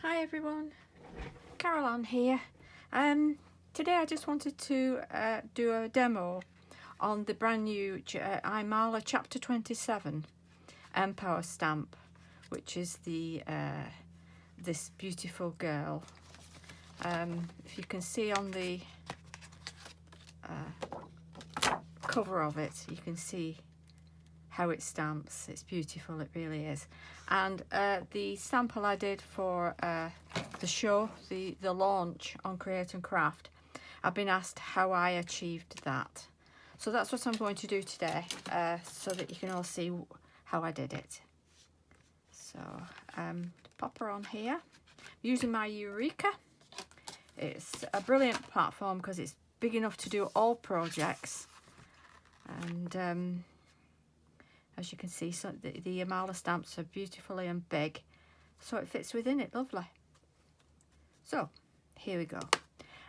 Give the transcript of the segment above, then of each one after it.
Hi everyone, Caroline here. Today I just wanted to do a demo on the brand new Imala Chapter 27 Empower stamp, which is the this beautiful girl. If you can see on the cover of it, you can see how it stamps. It's beautiful, it really is. And the sample I did for the show, the launch on Create and Craft, I've been asked how I achieved that. So that's what I'm going to do today, so that you can all see how I did it. So pop her on here, using my Eureka. It's a brilliant platform because it's big enough to do all projects. And as you can see, so the Imala stamps are beautifully and big, so it fits within it lovely. So here we go.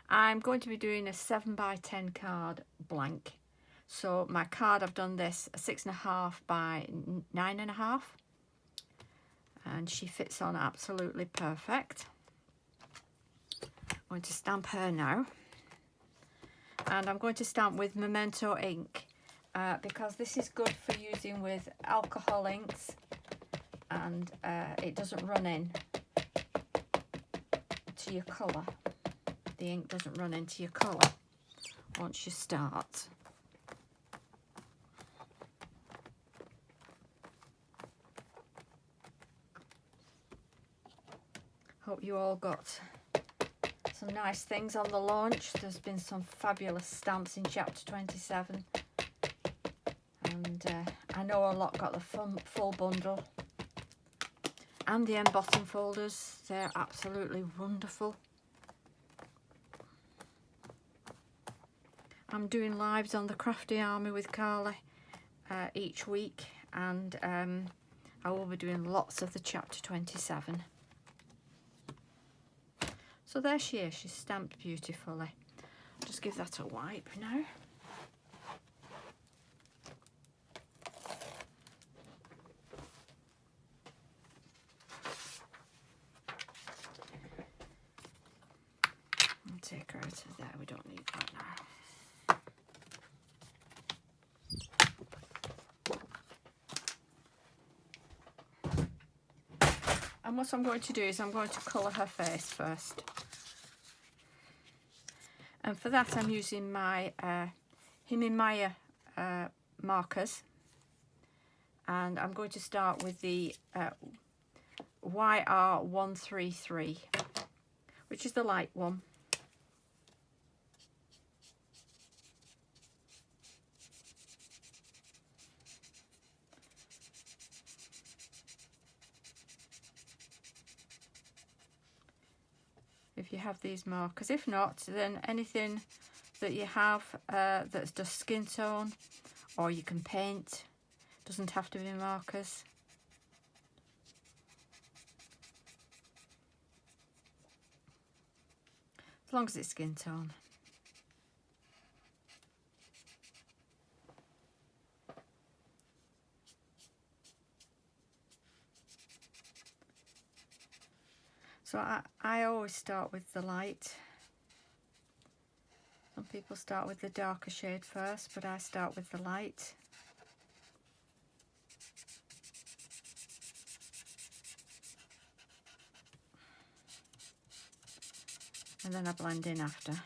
I'm going to be doing a 7x10 card blank. So my card, I've done this a 6.5 by 9.5, and she fits on absolutely perfect. I'm going to stamp her now, and I'm going to stamp with Memento ink. Because this is good for using with alcohol inks, and it doesn't run in to your colour. The ink doesn't run into your colour once you start. Hope you all got some nice things on the launch. There's been some fabulous stamps in Chapter 27. And I know a lot got the full bundle, and the end bottom folders. They're absolutely wonderful. I'm doing lives on the Crafty Army with Carly each week, and I will be doing lots of the Chapter 27. So there she is. She's stamped beautifully. Just give that a wipe now. Take her out of there, we don't need that now. And what I'm going to do is I'm going to colour her face first. And for that I'm using my Himimaya markers. And I'm going to start with the YR133, which is the light one. If you have these markers. If not, then anything that you have that's just skin tone, or you can paint, doesn't have to be markers. As long as it's skin tone. So I always start with the light. Some people start with the darker shade first, but I start with the light. And then I blend in after.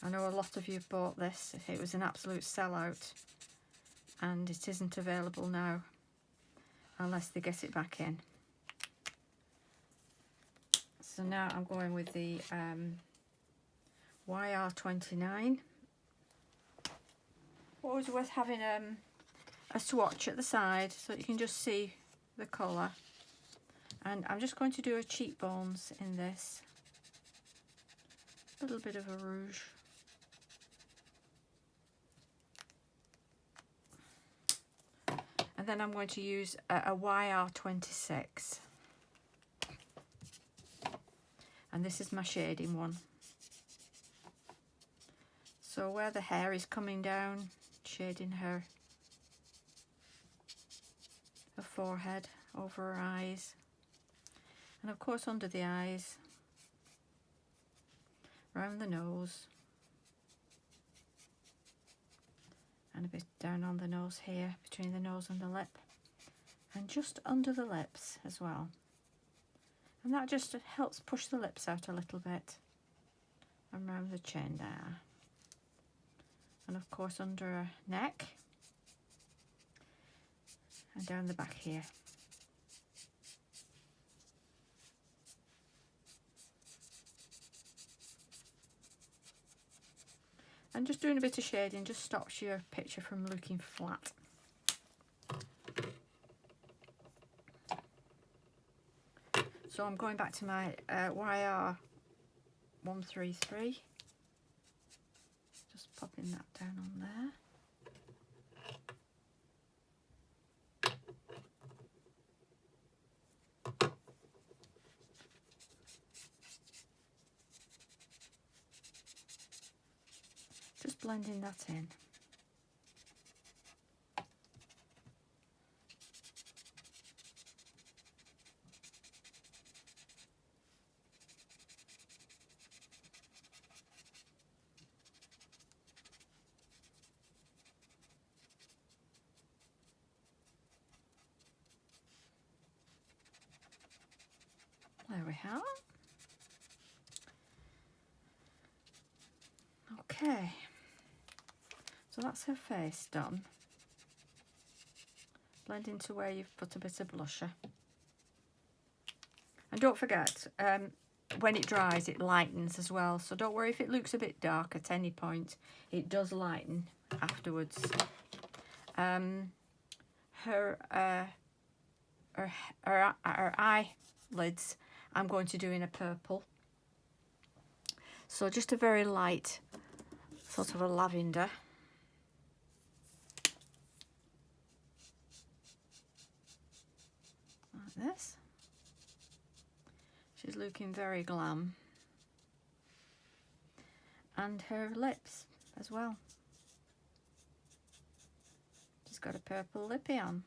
I know a lot of you bought this. It was an absolute sellout, and it isn't available now unless they get it back in. So now I'm going with the YR29. Always worth having a swatch at the side so that you can just see the colour. And I'm just going to do a cheekbones in this. A little bit of a rouge. And then I'm going to use a YR26. And this is my shading one. So where the hair is coming down, shading her forehead, over her eyes, and of course under the eyes, around the nose, and a bit down on the nose here, between the nose and the lip, and just under the lips as well. And that just helps push the lips out a little bit, and around the chin there, and of course under her neck, and down the back here. And just doing a bit of shading just stops your picture from looking flat. So I'm going back to my YR133. Just popping that down on there. Just blending that in. There we have. Okay, so that's her face done. Blend into where you've put a bit of blusher. And don't forget, when it dries, it lightens as well. So don't worry if it looks a bit dark at any point. It does lighten afterwards. Her eyelids, I'm going to do in a purple. So just a very light, sort of a lavender. Like this. She's looking very glam. And her lips as well. She's got a purple lippy on.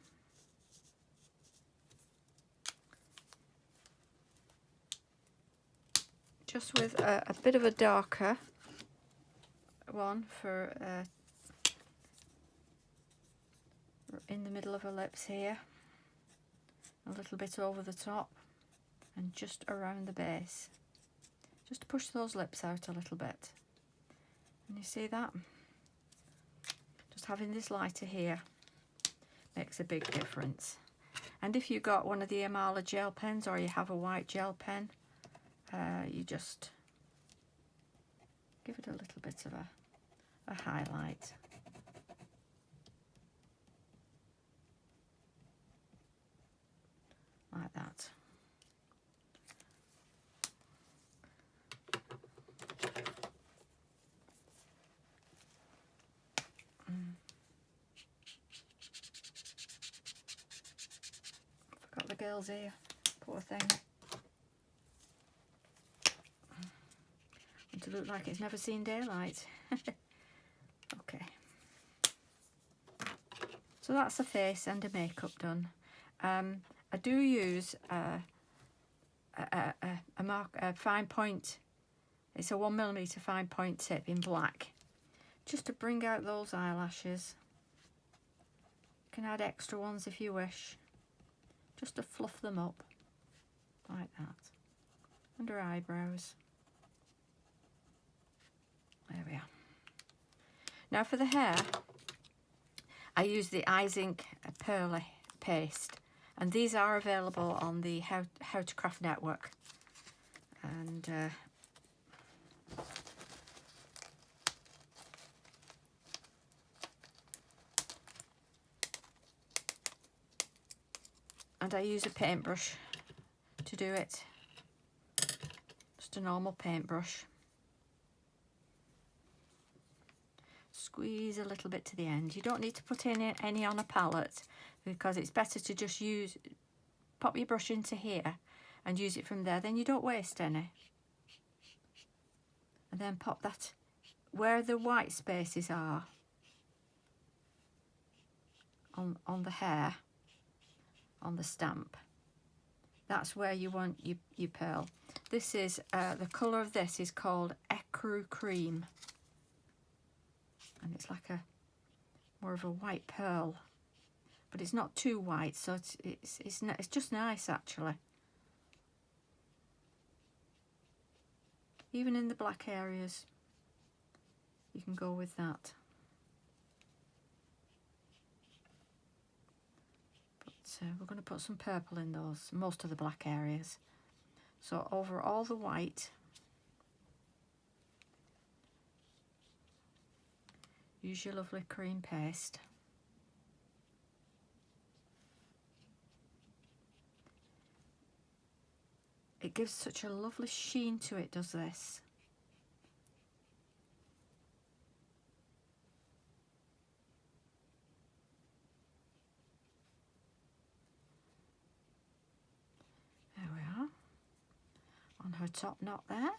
Just with a bit of a darker one for in the middle of her lips here. A little bit over the top. And just around the base, just to push those lips out a little bit. And you see that? Just having this lighter here makes a big difference. And if you've got one of the Amala gel pens, or you have a white gel pen, you just give it a little bit of a highlight. Like that. Forgot the girl's ear, poor thing. Want to look like it's never seen daylight. Okay. So that's the face and the makeup done. I do use a fine point. It's a 1mm fine point tip in black, just to bring out those eyelashes. You can add extra ones if you wish, just to fluff them up like that. Under eyebrows. There we are. Now for the hair, I use the Eyes-Ink Pearly paste, and these are available on the How to Craft Network. And I use a paintbrush to do it. Just a normal paintbrush. Squeeze a little bit to the end. You don't need to put in any on a palette, because it's better to just pop your brush into here and use it from there. Then you don't waste any. And then pop that where the white spaces are on the hair, on the stamp, that's where you want your pearl. This is, the colour of this is called Ecru Cream. And it's like a more of a white pearl. But it's not too white, so it's just nice actually. Even in the black areas, you can go with that. But we're going to put some purple in those, most of the black areas. So over all the white, use your lovely cream paste. It gives such a lovely sheen to it, does this? There we are. On her top knot there.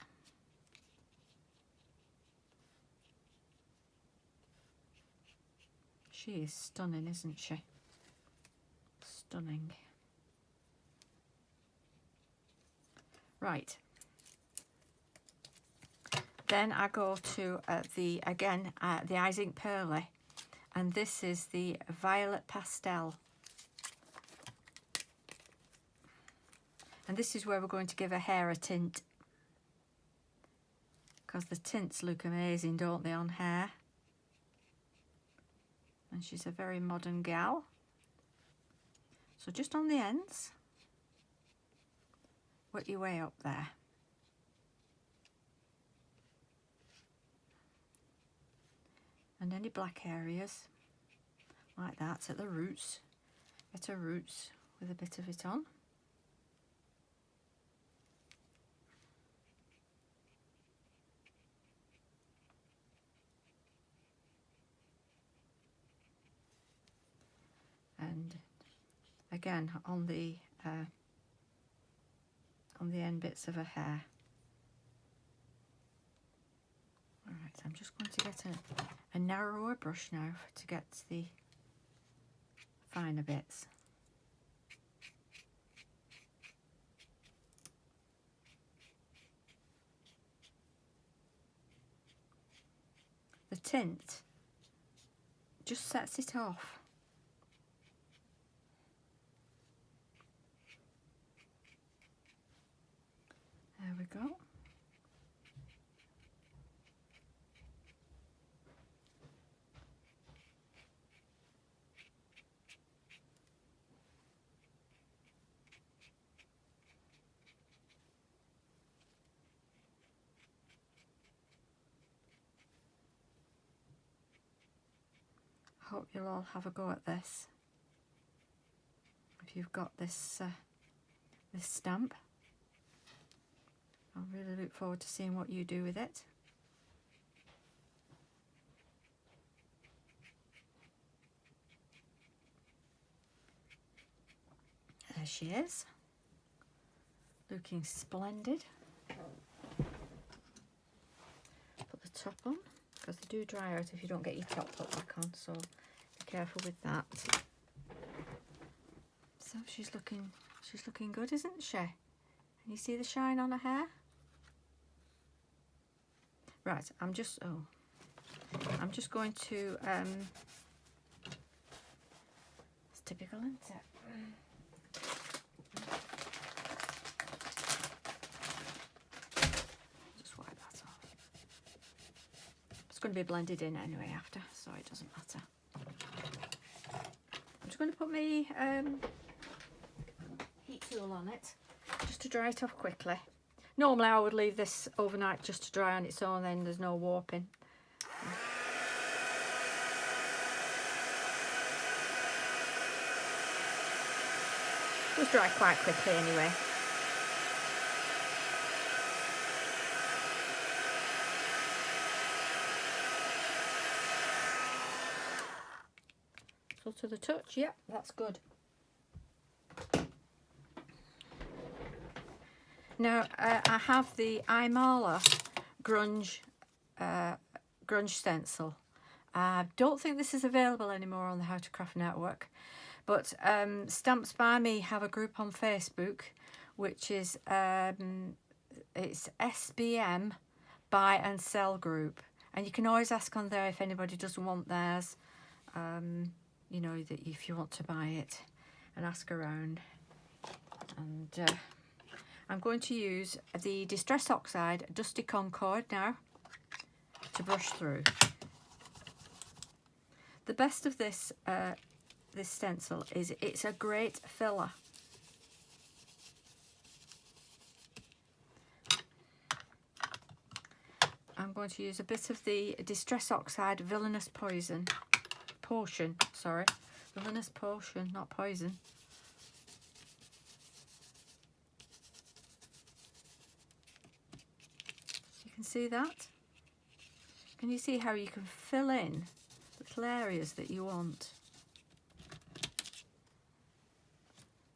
She is stunning, isn't she? Stunning. Right. Then I go to the Eyes Ink Pearly, and this is the Violet Pastel. And this is where we're going to give her hair a tint, because the tints look amazing, don't they, on hair? And she's a very modern gal. So just on the ends, work your way up there. And any black areas, like that, at the roots. Get her roots with a bit of it on. And again on the end bits of her hair. Alright, I'm just going to get a narrower brush now to get the finer bits. The tint just sets it off. There we go. Hope you'll all have a go at this. If you've got this this stamp, I really look forward to seeing what you do with it. There she is, looking splendid. Put the top on, because they do dry out if you don't get your top put back on, so be careful with that. So she's looking good, isn't she? Can you see the shine on her hair? Right, I'm just going to it's typical, isn't it? Just wipe that off. It's going to be blended in anyway after, so it doesn't matter. I'm just going to put my heat tool on it just to dry it off quickly. Normally I would leave this overnight just to dry on its own, then there's no warping. It does dry quite quickly anyway. So to the touch, yep, that's good. Now I have the Imala Grunge grunge stencil. I don't think this is available anymore on the How to Craft Network, but Stamps by Me have a group on Facebook, which is it's SBM Buy and Sell Group, and you can always ask on there if anybody doesn't want theirs. You know, that if you want to buy it, and ask around. And I'm going to use the Distress Oxide Dusty Concord now to brush through. The best of this this stencil is it's a great filler. I'm going to use a bit of the Distress Oxide Villainous Potion, sorry, Villainous Potion, not poison. So you can see that? Can you see how you can fill in little areas that you want?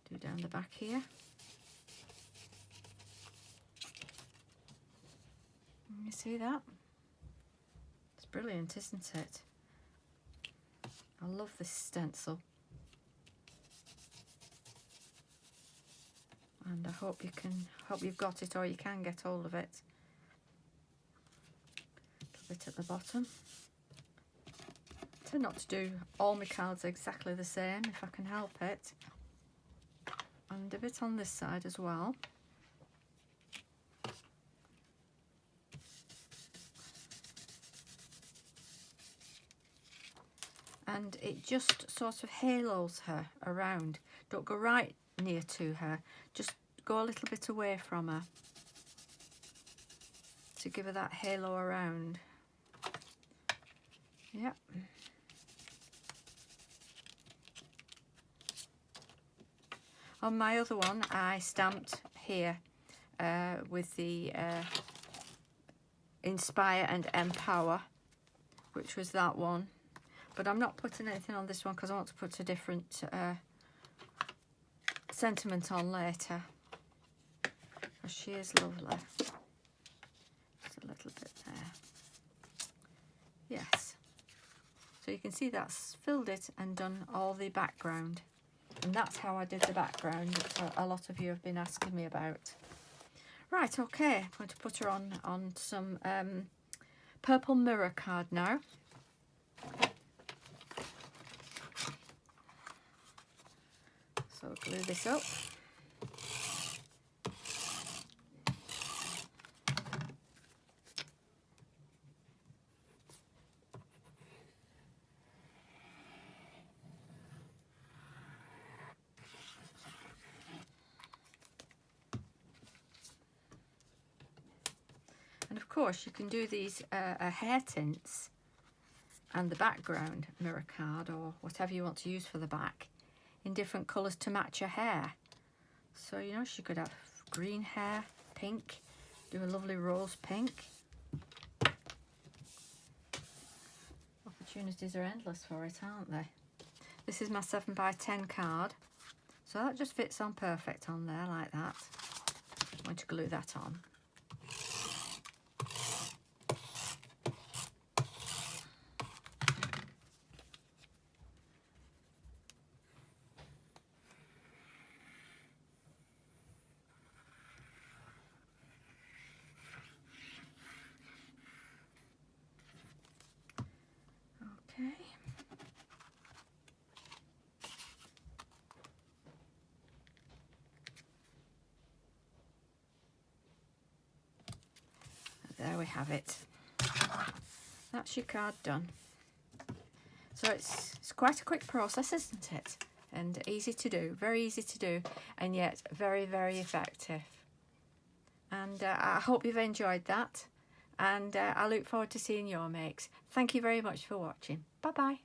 Do down the back here. You see that? It's brilliant, isn't it? I love this stencil. And I hope you've got it, or you can get hold of it. A little bit at the bottom. I tend not to do all my cards exactly the same if I can help it. And a bit on this side as well. And it just sort of halos her around. Don't go right near to her, just go a little bit away from her to give her that halo around. Yep. On my other one, I stamped here with the Inspire and Empower, which was that one. But I'm not putting anything on this one because I want to put a different sentiment on later. Because she is lovely. Just a little bit there. Yes. So you can see that's filled it and done all the background. And that's how I did the background that a lot of you have been asking me about. Right, okay. I'm going to put her on some purple mirror card now. So glue this up. And of course you can do these hair tints and the background mirror card, or whatever you want to use for the back, in different colours to match your hair. So, you know, she could have green hair, pink, do a lovely rose pink. Opportunities are endless for it, aren't they? This is my 7x10 card. So that just fits on perfect on there like that. I'm going to glue that on. Okay. There we have it. That's your card done. So it's quite a quick process, isn't it? And easy to do, very easy to do, and yet very, very effective. And I hope you've enjoyed that. And I look forward to seeing your makes. Thank you very much for watching. Bye-bye.